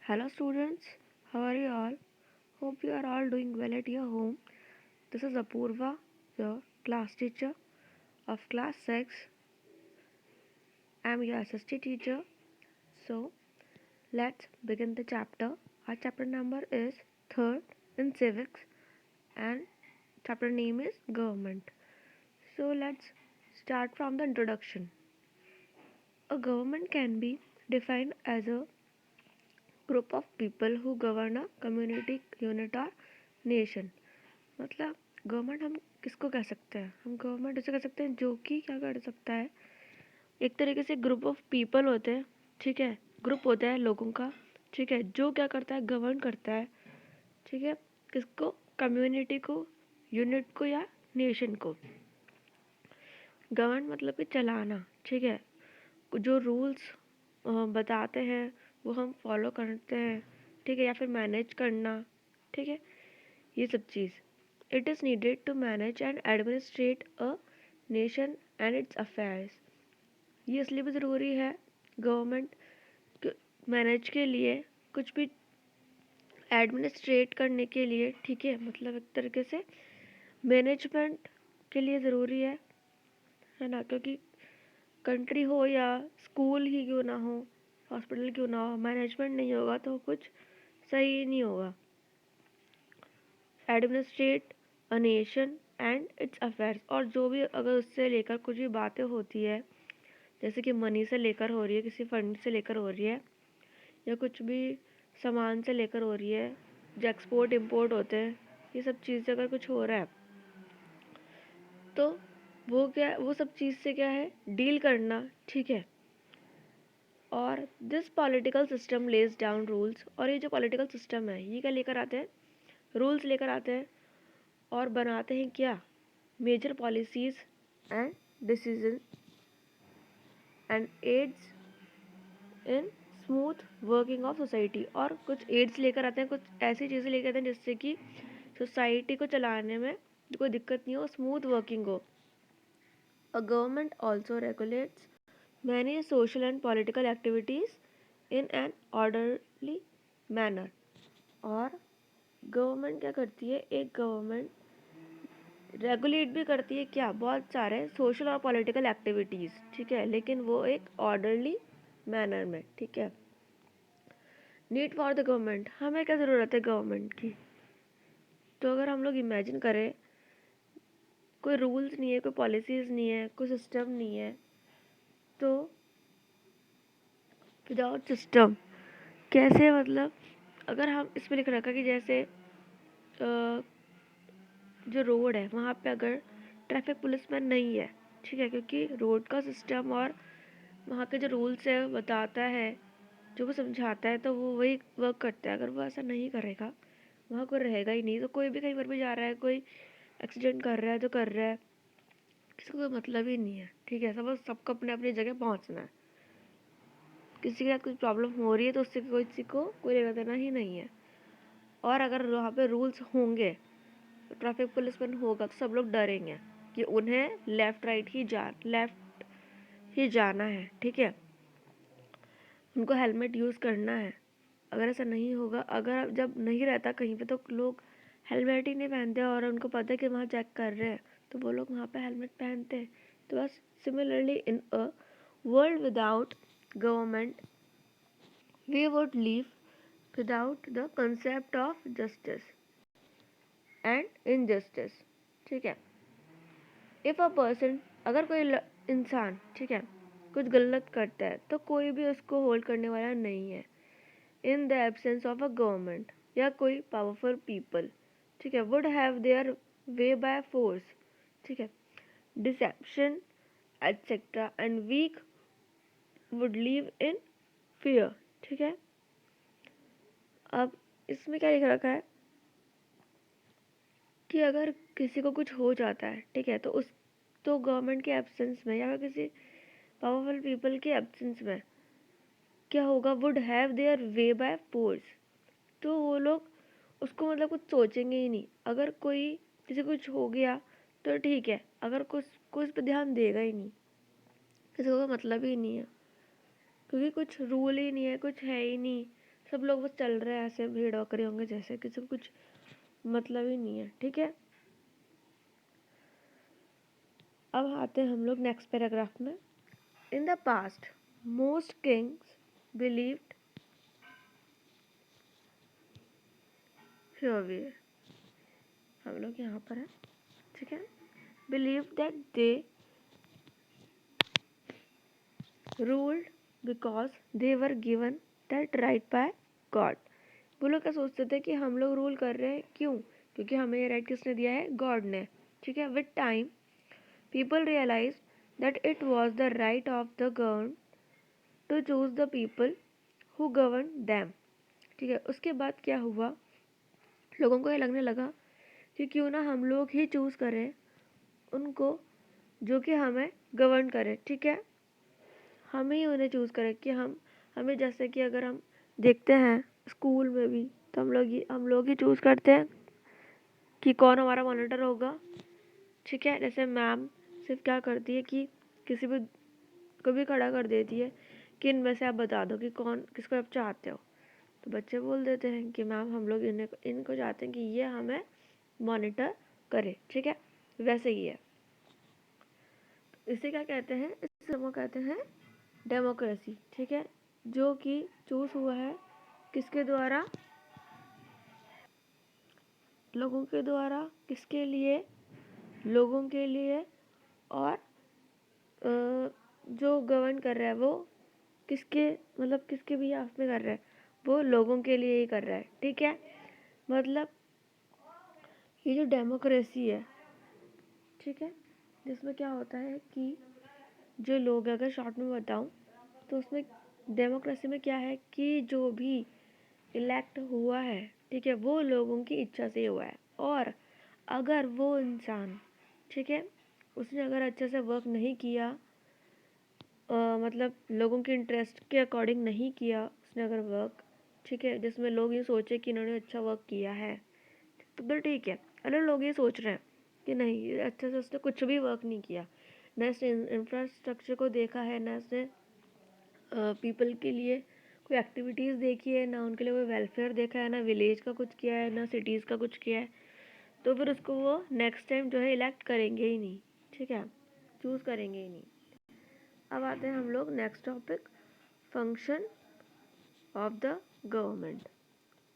Hello students, how are you all? Hope you are all doing well at your home. This is Apurva, your class teacher of class 6. I am your assistant teacher. So, let's begin the chapter. Our chapter number is 3rd in civics and chapter name is government. So, let's start from the introduction. A government can be defined as a group of people who govern a community, unit or nation. मतलब government हम किसको कह सकते हैं? हम government उसे कह सकते हैं जो कि क्या कर सकता है, एक तरीके से ग्रुप ऑफ पीपल होते हैं, ठीक है, ग्रुप होता है लोगों का, ठीक है, जो क्या करता है, गवर्न करता है, ठीक है, किसको, कम्युनिटी को, यूनिट को या नेशन को। गवर्न मतलब कि चलाना, ठीक है, जो रूल्स बताते हैं वो हम फॉलो करते हैं, ठीक है, या फिर मैनेज करना, ठीक है, ये सब चीज़। It is needed to manage and administrate a nation and its affairs. ये इसलिए भी ज़रूरी है गवर्नमेंट मैनेज के लिए, कुछ भी एडमिनिस्ट्रेट करने के लिए, ठीक है, मतलब एक तरीके से मैनेजमेंट के लिए ज़रूरी है ना, क्योंकि कंट्री हो या स्कूल ही क्यों ना हो, हॉस्पिटल क्यों ना हो, मैनेजमेंट नहीं होगा तो कुछ सही नहीं होगा। Administrate a nation and it's affairs, और जो भी अगर उससे लेकर कुछ भी बातें होती है, जैसे कि मनी से लेकर हो रही है, किसी फंड से लेकर हो रही है, या कुछ भी सामान से लेकर हो रही है, जो एक्सपोर्ट इंपोर्ट होते हैं, ये सब चीज़ से अगर कुछ हो रहा है तो वो सब चीज़ से क्या है, डील करना, ठीक है। और this political system lays down rules, और ये जो पॉलिटिकल सिस्टम है ये क्या लेकर आते हैं, रूल्स लेकर आते हैं और बनाते हैं क्या, major policies and decision and aids in smooth working of society, और कुछ एड्स लेकर आते हैं, कुछ ऐसी चीज़ें लेकर आते हैं जिससे कि सोसाइटी को चलाने में कोई दिक्कत नहीं हो, स्मूथ वर्किंग हो। A government also regulates many social and political activities in an orderly manner. और गवर्नमेंट क्या करती है, एक गवर्नमेंट रेगुलेट भी करती है क्या, बहुत सारे सोशल और पॉलिटिकल एक्टिविटीज़, ठीक है, लेकिन वो एक ऑर्डरली मैनर में, ठीक है। नीड फॉर द गवर्नमेंट, हमें क्या ज़रूरत है गवर्नमेंट की, तो अगर हम लोग इमेजिन करें कोई रूल्स नहीं है, कोई पॉलिसीज़ नहीं है, कोई सिस्टम नहीं है, तो विदाउट सिस्टम कैसे, मतलब अगर हम इसमें लिख रखा कि जैसे जो रोड है वहाँ पे अगर ट्रैफिक पुलिसमैन नहीं है, ठीक है, क्योंकि रोड का सिस्टम और वहाँ के जो रूल्स है बताता है, जो वो समझाता है, तो वो वही वर्क करता है। अगर वो ऐसा नहीं करेगा, वहाँ कोई रहेगा ही नहीं, तो कोई भी कहीं पर भी जा रहा है, कोई एक्सीडेंट कर रहा है तो कर रहा है, किसी को कोई मतलब ही नहीं है, ठीक है, सब सबको अपने अपनी जगह पहुँचना है। किसी के साथ कुछ प्रॉब्लम हो रही है तो उससे किसी को कोई लेना देना ही नहीं है। और अगर वहाँ पे रूल्स होंगे, ट्रैफिक पुलिसमैन होगा, तो सब लोग डरेंगे कि उन्हें लेफ़्ट ही जाना है, ठीक है, उनको हेलमेट यूज़ करना है। अगर ऐसा नहीं होगा, अगर जब नहीं रहता कहीं पे तो लोग हेलमेट ही नहीं पहनते, और उनको पता है कि वहाँ चेक कर रहे हैं तो वो लोग वहाँ पे हेलमेट पहनते हैं। तो बस similarly in a world without government we would live without the concept of justice and injustice, ठीक है। इफ़ अ पर्सन, अगर कोई इंसान, ठीक है, कुछ गलत करता है तो कोई भी उसको होल्ड करने वाला नहीं है, in the absence of a government या कोई पावरफुल पीपल, ठीक है, would have their way by force, ठीक है, deception etcetera and weak would live in fear, ठीक है। अब इसमें क्या लिख रखा है कि अगर किसी को कुछ हो जाता है, ठीक है, तो गवर्नमेंट के एब्सेंस में या किसी पावरफुल पीपल के एब्सेंस में क्या होगा, would have their way by force, तो वो लोग उसको मतलब कुछ सोचेंगे ही नहीं। अगर कोई किसी को कुछ हो गया तो ठीक है, अगर कुछ पे ध्यान देगा ही नहीं, किसी को मतलब ही नहीं है, क्योंकि कुछ रूल ही नहीं है, कुछ है ही नहीं, सब लोग बस चल रहे हैं ऐसे भेड़ बकरे होंगे जैसे, किसी को कुछ मतलब ही नहीं है। ठीक है, अब आते हैं हम लोग नेक्स्ट पैराग्राफ में। In the past most kings believed, हम लोग यहाँ पर है, ठीक है, believe that they ruled because they were given that right by God. वो लोग क्या सोचते थे कि हम लोग रूल कर रहे हैं, क्यों? क्योंकि हमें ये राइट किसने दिया है? गॉड ने। ठीक है, with time people realize that it was the right of the govern to choose the people who govern them. ठीक है, उसके बाद क्या हुआ, लोगों को ये लगने लगा कि क्यों ना हम लोग ही चूज़ करें उनको जो कि हमें गवर्न करें। ठीक है, हम ही उन्हें चूज़ करें कि हमें जैसे कि अगर हम देखते हैं स्कूल में भी, तो हम लोग ही चूज़ करते हैं कि कौन हमारा मॉनिटर होगा। ठीक है, जैसे मैम सिर्फ क्या करती है कि किसी भी को भी खड़ा कर देती है कि इनमें से आप बता दो कि कौन किसको आप चाहते हो, तो बच्चे बोल देते हैं कि मैम हम लोग इनको चाहते हैं कि ये हमें मॉनिटर करे। ठीक है, वैसे ही है। इसे क्या कहते हैं? इसे हम कहते हैं डेमोक्रेसी। ठीक है, जो कि चूज हुआ है किसके द्वारा? लोगों के द्वारा। किसके लिए? लोगों के लिए। और जो गवर्न कर रहा है वो किसके मतलब किसके भी हाथ में कर रहा है? वो लोगों के लिए ही कर रहा है। ठीक है, मतलब ये जो डेमोक्रेसी है, ठीक है, जिसमें क्या होता है कि जो लोग, अगर शॉर्ट में बताऊं तो उसमें डेमोक्रेसी में क्या है कि जो भी इलेक्ट हुआ है, ठीक है, वो लोगों की इच्छा से हुआ है। और अगर वो इंसान, ठीक है, उसने अगर अच्छे से वर्क नहीं किया, मतलब लोगों के इंटरेस्ट के अकॉर्डिंग नहीं किया उसने अगर वर्क, ठीक है, जिसमें लोग ये सोचे कि इन्होंने अच्छा वर्क किया है, तो ठीक है। अगर लोग ये सोच रहे हैं कि नहीं अच्छे से उसने कुछ भी वर्क नहीं किया, ना इसने इंफ्रास्ट्रक्चर को देखा है, ना इसने पीपल के लिए कोई एक्टिविटीज़ देखी है, ना उनके लिए कोई वेलफेयर देखा है, ना विलेज का कुछ किया है, ना सिटीज़ का कुछ किया है, तो फिर उसको वो नेक्स्ट टाइम जो है इलेक्ट करेंगे ही नहीं। ठीक है, चूज़ करेंगे ही नहीं। अब आते हैं हम लोग next topic, function of the government.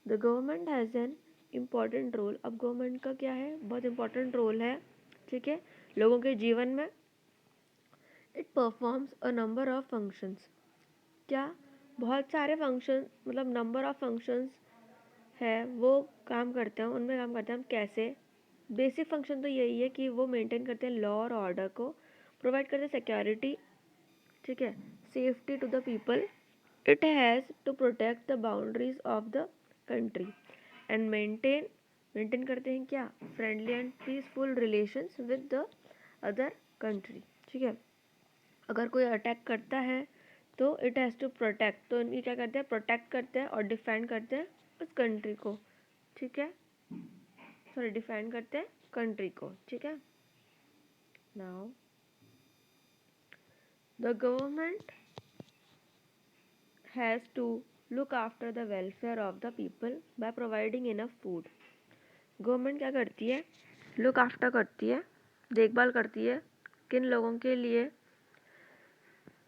The government has an important role. अब गवर्नमेंट का क्या है? बहुत इम्पॉर्टेंट रोल है, ठीक है, लोगों के जीवन में। It performs a number of functions. क्या? बहुत सारे फंक्शन, मतलब नंबर ऑफ फंक्शंस है वो काम करते हैं, उनमें काम करते हैं हम कैसे? बेसिक फंक्शन तो यही है कि वो मेंटेन करते हैं लॉ और ऑर्डर को, प्रोवाइड करते हैं सिक्योरिटी, ठीक है, safety to the people. It has to protect the boundaries of the country and maintain करते हैं क्या? Friendly and peaceful relations with the other country. ठीक है, अगर कोई अटैक करता है तो इट हैज़ टू प्रोटेक्ट, तो इनकी क्या करते हैं? प्रोटेक्ट करते हैं और डिफेंड करते हैं उस कंट्री को। ठीक है, सॉरी, डिफेंड करते हैं कंट्री को। ठीक है, now the government has to look after the welfare of the people by providing enough food. Government क्या करती है? लुक आफ्टर करती है, देखभाल करती है किन लोगों के लिए?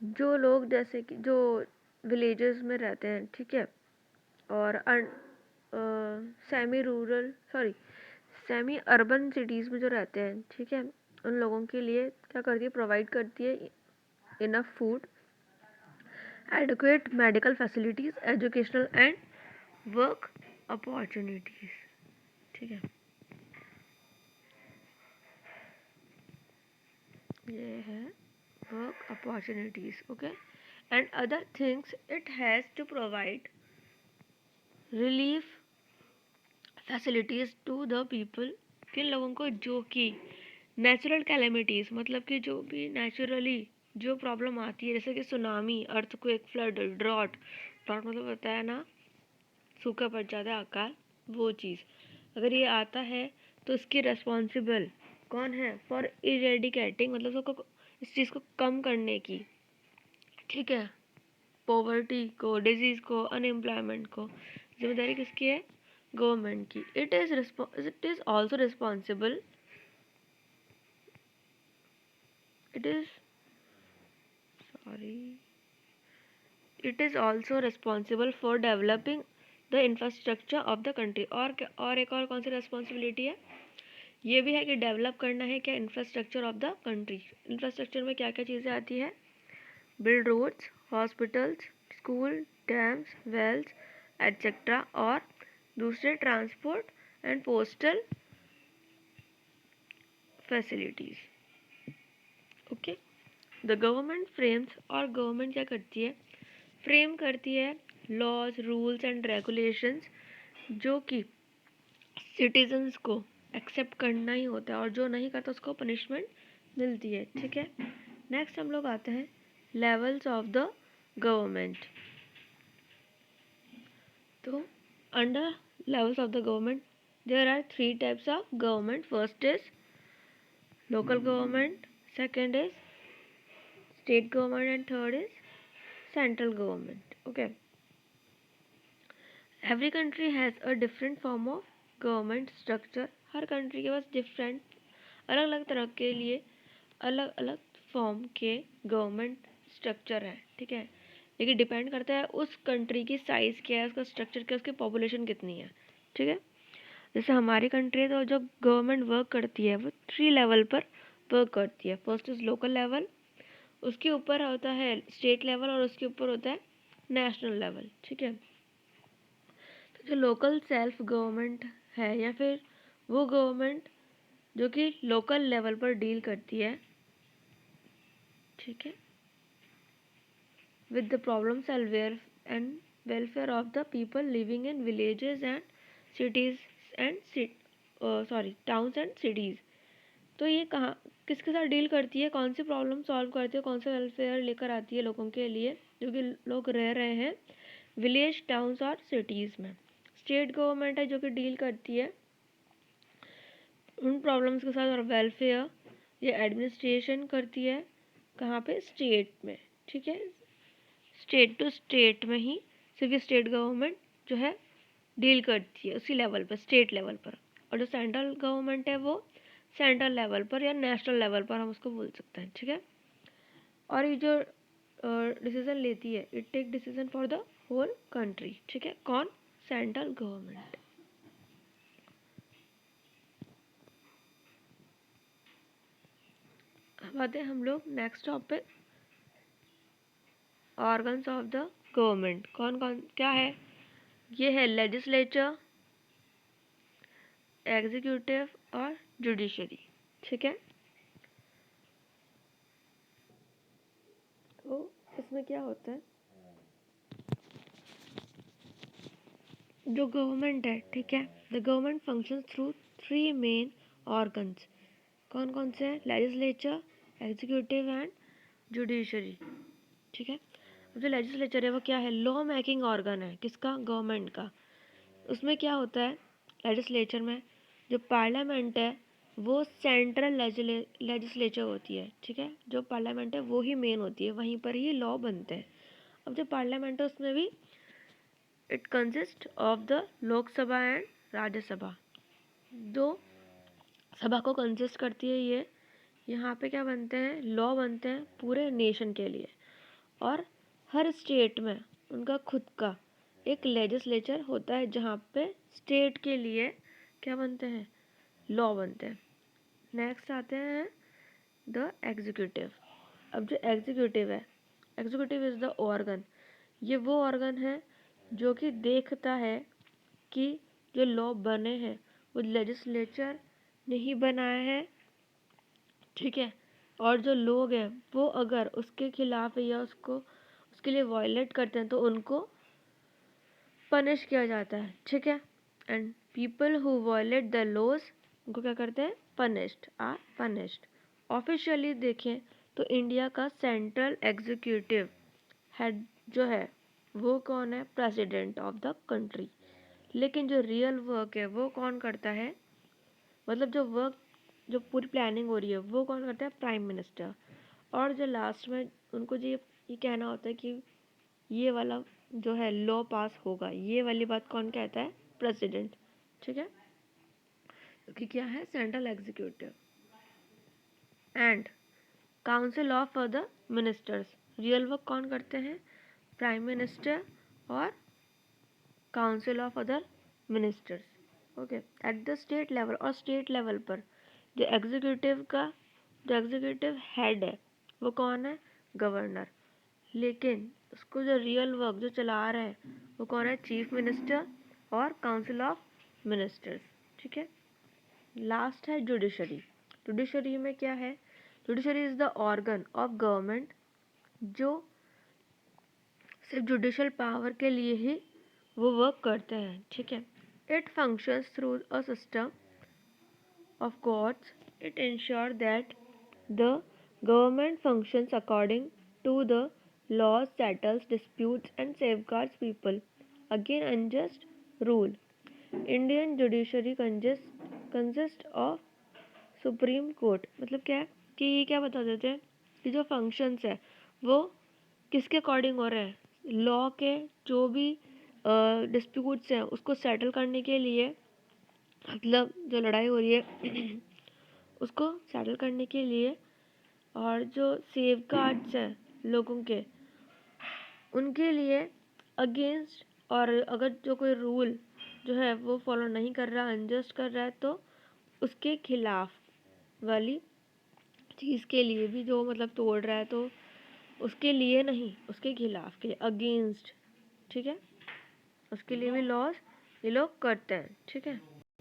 जो लोग जैसे कि जो विलेजेस में रहते हैं, ठीक है, और सेमी अर्बन सिटीज़ में जो रहते हैं, ठीक है, उन लोगों के लिए क्या करती है? प्रोवाइड करती है enough food, adequate medical facilities, educational and work opportunities. ठीक है, ये है work opportunities. Okay, and other things it has to provide relief facilities to the people. किन लोगों को? जो कि नेचुरल कैलेमिटीज़, मतलब कि जो भी नेचुरली जो प्रॉब्लम आती है, जैसे कि सुनामी, अर्थक्वेक, फ्लड, ड्रॉट मतलब होता है ना, सूखा पड़ जाता है अकाल, वो चीज़ अगर ये आता है तो इसकी रेस्पॉन्सिबल कौन है? फॉर इरेडिकेटिंग, मतलब उसको इस चीज़ को कम करने की। ठीक है, पॉवर्टी को, डिजीज़ को, अनएम्प्लॉयमेंट को जिम्मेदारी किसकी है? गवर्नमेंट की। It is also responsible it is responsible for developing the infrastructure of the country। और एक और कौन सी रिस्पॉन्सिबिलिटी है? ये भी है कि डेवलप करना है क्या? Infrastructure of the country. Infrastructure में क्या क्या चीज़ें आती है? Build roads, hospitals, school, dams, wells etcetera, और दूसरे transport and postal facilities. Okay. The government frames, और गवर्नमेंट क्या करती है? फ्रेम करती है लॉज, रूल्स एंड रेगुलेशंस जो कि सिटीजन्स को एक्सेप्ट करना ही होता है, और जो नहीं करता उसको पनिशमेंट मिलती है। ठीक है। नेक्स्ट हम लोग आते हैं लेवल्स ऑफ द गवर्नमेंट। तो under levels of the government there are 3 types of government. First is local government, second is state government, and third is central government. Okay. Every country has a different form of government structure. हर country के पास different, अलग अलग तरह के लिए अलग अलग फॉर्म के गवर्नमेंट स्ट्रक्चर है। ठीक है। लेकिन डिपेंड करता है उस कंट्री की साइज़ क्या है, उसका स्ट्रक्चर क्या है, उसकी पॉपुलेशन कितनी है। ठीक है। जैसे हमारी कंट्री है तो जो गवर्नमेंट वर्क करती है वो 3 लेवल पर वर्क करती है। फर्स्ट इज़ लोकल लेवल, उसके ऊपर होता है स्टेट लेवल, और उसके ऊपर होता है नेशनल लेवल। ठीक है। तो जो लोकल सेल्फ गवर्नमेंट है, या फिर वो गवर्नमेंट जो कि लोकल लेवल पर डील करती है, ठीक है, with the problems and welfare of the people living in villages and cities and towns and cities। तो ये कहाँ किसके साथ डील करती है? कौन सी प्रॉब्लम सॉल्व करती है? कौन सा वेलफेयर लेकर आती है लोगों के लिए जो कि लोग रह रहे हैं विलेज, टाउन्स और सिटीज़ में। स्टेट गवर्नमेंट है जो कि डील करती है उन प्रॉब्लम्स के साथ, और वेलफेयर ये एडमिनिस्ट्रेशन करती है कहाँ पे? स्टेट में। ठीक है। स्टेट टू स्टेट में ही सिर्फ स्टेट गवर्नमेंट जो है डील करती है उसी लेवल पर, स्टेट लेवल पर। और जो सेंट्रल गवर्नमेंट है वो सेंट्रल लेवल पर या नेशनल लेवल पर हम उसको बोल सकते हैं। ठीक है। और ये जो डिसीजन लेती है, it take decision for the whole country. ठीक है। कौन? Central government. अब आते हैं हम लोग next topic, organs of the government. कौन कौन क्या है? ये है लेजिस्लेचर, एग्जीक्यूटिव और जुडिशरी। ठीक है। तो इसमें क्या होता है, जो गवर्नमेंट है, ठीक है, the government functions through 3 main organs. कौन कौन से हैं? Legislature, executive and judiciary. ठीक है। अब जो लेजिस्लेचर है वो क्या है? लॉ मेकिंग ऑर्गन है। किसका? गवर्नमेंट का। उसमें क्या होता है लेजिस्लेचर में? जो पार्लियामेंट है वो सेंट्रल लेजिस्लेचर होती है। ठीक है। जो पार्लियामेंट है वो ही मेन होती है, वहीं पर ही लॉ बनते हैं। अब जो पार्लियामेंट है उसमें भी it consist of the Lok Sabha and Rajya Sabha. दो सभा को कंसिस्ट करती है ये। यहाँ पे क्या बनते हैं? लॉ बनते हैं पूरे नेशन के लिए, और हर स्टेट में उनका खुद का एक लेजिस्लेचर होता है जहाँ पे स्टेट के लिए क्या बनते हैं? लॉ बनते हैं। नेक्स्ट आते हैं द एग्जीक्यूटिव। अब जो एग्जीक्यूटिव है, एग्जीक्यूटिव इज़ द ऑर्गन। ये वो ऑर्गन है जो कि देखता है कि जो लॉ बने हैं वो लेजिस्लेचर ने ही बनाया है। ठीक है। और जो लोग हैं वो अगर उसके खिलाफ है या उसके लिए वायलेट करते हैं तो उनको पनिश किया जाता है। ठीक है। And people who violate the laws उनको क्या करते हैं? पनिश्ड। ऑफिशियली देखें तो इंडिया का सेंट्रल एग्जीक्यूटिव हेड जो है वो कौन है? President of the country. लेकिन जो रियल वर्क है वो कौन करता है? मतलब जो पूरी प्लानिंग हो रही है वो कौन करता है? Prime minister. और जो लास्ट में उनको जो ये कहना होता है कि ये वाला जो है लॉ पास होगा। ये वाली बात कौन कहता है? प्रेसिडेंट। ठीक है, क्योंकि क्या है? Central executive. And council of other ministers, real work कौन करते हैं? प्राइम मिनिस्टर और council of other ministers. Okay, at the state level, और स्टेट लेवल पर जो एग्जीक्यूटिव हेड है वो कौन है? गवर्नर। लेकिन उसको जो रियल वर्क जो चला रहा है वो कौन है? चीफ मिनिस्टर और काउंसिल ऑफ मिनिस्टर्स। ठीक है, लास्ट है जुडिशरी। जुडिशरी में क्या है? Judiciary is the organ of government जो सिर्फ जुडिशल पावर के लिए ही वो वर्क करते हैं। ठीक है, it functions through a system of courts. It ensures that the government functions according to the laws, settles disputes and safeguards people against unjust rule. Indian judiciary consists of supreme court. मतलब क्या है कि ये क्या बता देते हैं कि जो फंक्शंस है वो किसके अकॉर्डिंग हो रहे हैं? लॉ के। जो भी डिस्प्यूट्स हैं उसको सेटल करने के लिए, मतलब जो लड़ाई हो रही है उसको सेटल करने के लिए, और जो सेफ गार्ड्स हैं लोगों के उनके लिए अगेंस्ट, और अगर जो कोई रूल जो है वो फॉलो नहीं कर रहा, अनजस्ट कर रहा है, तो उसके खिलाफ वाली चीज़ के लिए भी, जो मतलब तोड़ रहा है तो उसके लिए नहीं, उसके खिलाफ के अगेंस्ट। ठीक है, उसके लिए भी लॉज ये लोग करते हैं। ठीक है।